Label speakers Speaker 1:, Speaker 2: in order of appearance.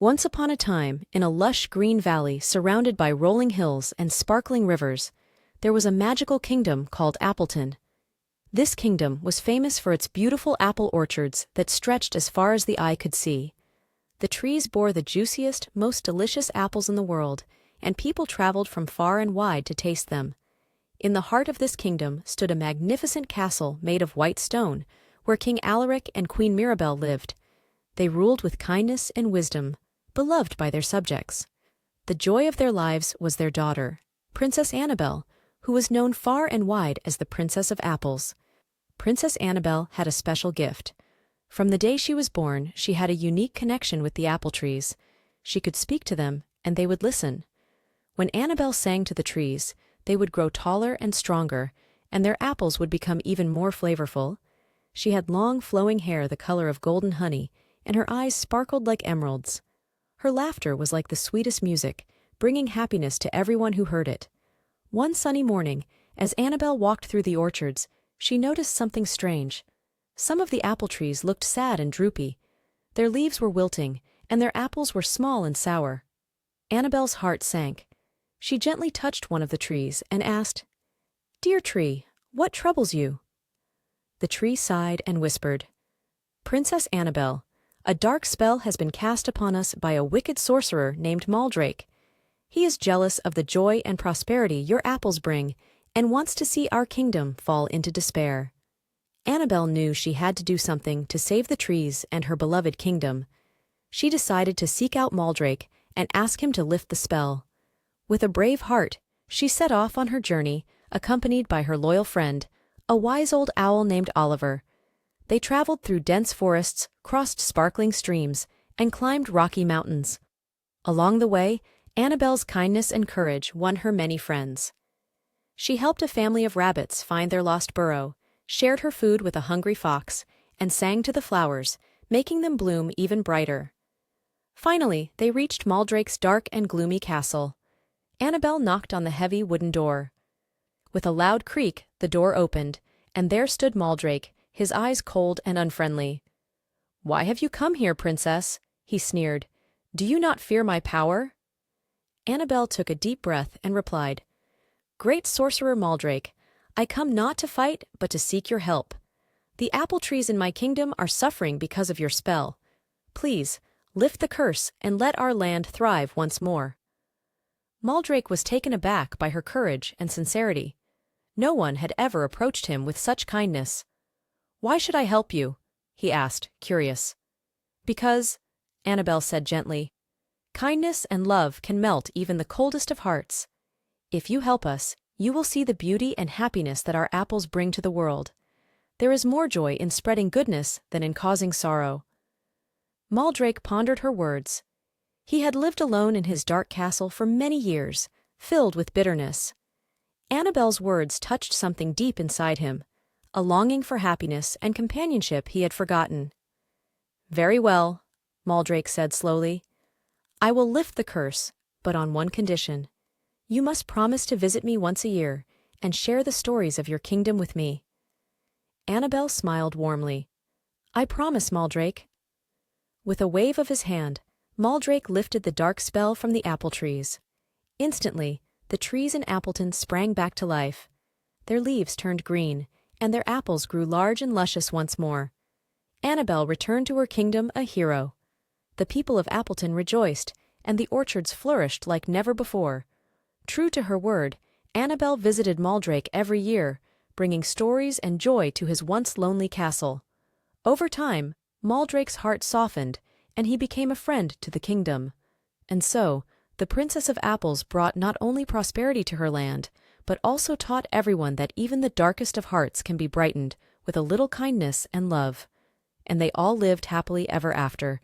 Speaker 1: Once upon a time, in a lush green valley surrounded by rolling hills and sparkling rivers, there was a magical kingdom called Appleton. This kingdom was famous for its beautiful apple orchards that stretched as far as the eye could see. The trees bore the juiciest, most delicious apples in the world, and people traveled from far and wide to taste them. In the heart of this kingdom stood a magnificent castle made of white stone, where King Alaric and Queen Mirabelle lived. They ruled with kindness and wisdom, beloved by their subjects. The joy of their lives was their daughter, Princess Annabelle, who was known far and wide as the Princess of Apples. Princess Annabelle had a special gift. From the day she was born, she had a unique connection with the apple trees. She could speak to them, and they would listen. When Annabelle sang to the trees, they would grow taller and stronger, and their apples would become even more flavorful. She had long flowing hair the color of golden honey, and her eyes sparkled like emeralds. Her laughter was like the sweetest music, bringing happiness to everyone who heard it. One sunny morning, as Annabelle walked through the orchards, she noticed something strange. Some of the apple trees looked sad and droopy. Their leaves were wilting, and their apples were small and sour. Annabelle's heart sank. She gently touched one of the trees and asked, "Dear tree, what troubles you?" The tree sighed and whispered, "Princess Annabelle, a dark spell has been cast upon us by a wicked sorcerer named Maldrake. He is jealous of the joy and prosperity your apples bring and wants to see our kingdom fall into despair." Annabelle knew she had to do something to save the trees and her beloved kingdom. She decided to seek out Maldrake and ask him to lift the spell. With a brave heart, she set off on her journey, accompanied by her loyal friend, a wise old owl named Oliver. They traveled through dense forests, crossed sparkling streams, and climbed rocky mountains. Along the way, Annabelle's kindness and courage won her many friends. She helped a family of rabbits find their lost burrow, shared her food with a hungry fox, and sang to the flowers, making them bloom even brighter. Finally, they reached Maldrake's dark and gloomy castle. Annabelle knocked on the heavy wooden door. With a loud creak, the door opened, and there stood Maldrake, his eyes cold and unfriendly. "Why have you come here, princess?" he sneered. "Do you not fear my power?" Annabelle took a deep breath and replied, "Great sorcerer Maldrake, I come not to fight but to seek your help. The apple trees in my kingdom are suffering because of your spell. Please, lift the curse and let our land thrive once more." Maldrake was taken aback by her courage and sincerity. No one had ever approached him with such kindness. "Why should I help you?" he asked, curious. "Because," Annabelle said gently, "kindness and love can melt even the coldest of hearts. If you help us, you will see the beauty and happiness that our apples bring to the world. There is more joy in spreading goodness than in causing sorrow." Maldrake pondered her words. He had lived alone in his dark castle for many years, filled with bitterness. Annabelle's words touched something deep inside him, a longing for happiness and companionship he had forgotten. "Very well," Maldrake said slowly. "I will lift the curse, but on one condition. You must promise to visit me once a year and share the stories of your kingdom with me." Annabelle smiled warmly. "I promise, Maldrake." With a wave of his hand, Maldrake lifted the dark spell from the apple trees. Instantly, the trees in Appleton sprang back to life. Their leaves turned green, and their apples grew large and luscious once more. Annabelle returned to her kingdom a hero. The people of Appleton rejoiced, and the orchards flourished like never before. True to her word, Annabelle visited Maldrake every year, bringing stories and joy to his once lonely castle. Over time, Maldrake's heart softened, and he became a friend to the kingdom. And so, the Princess of Apples brought not only prosperity to her land, but also taught everyone that even the darkest of hearts can be brightened with a little kindness and love. And they all lived happily ever after,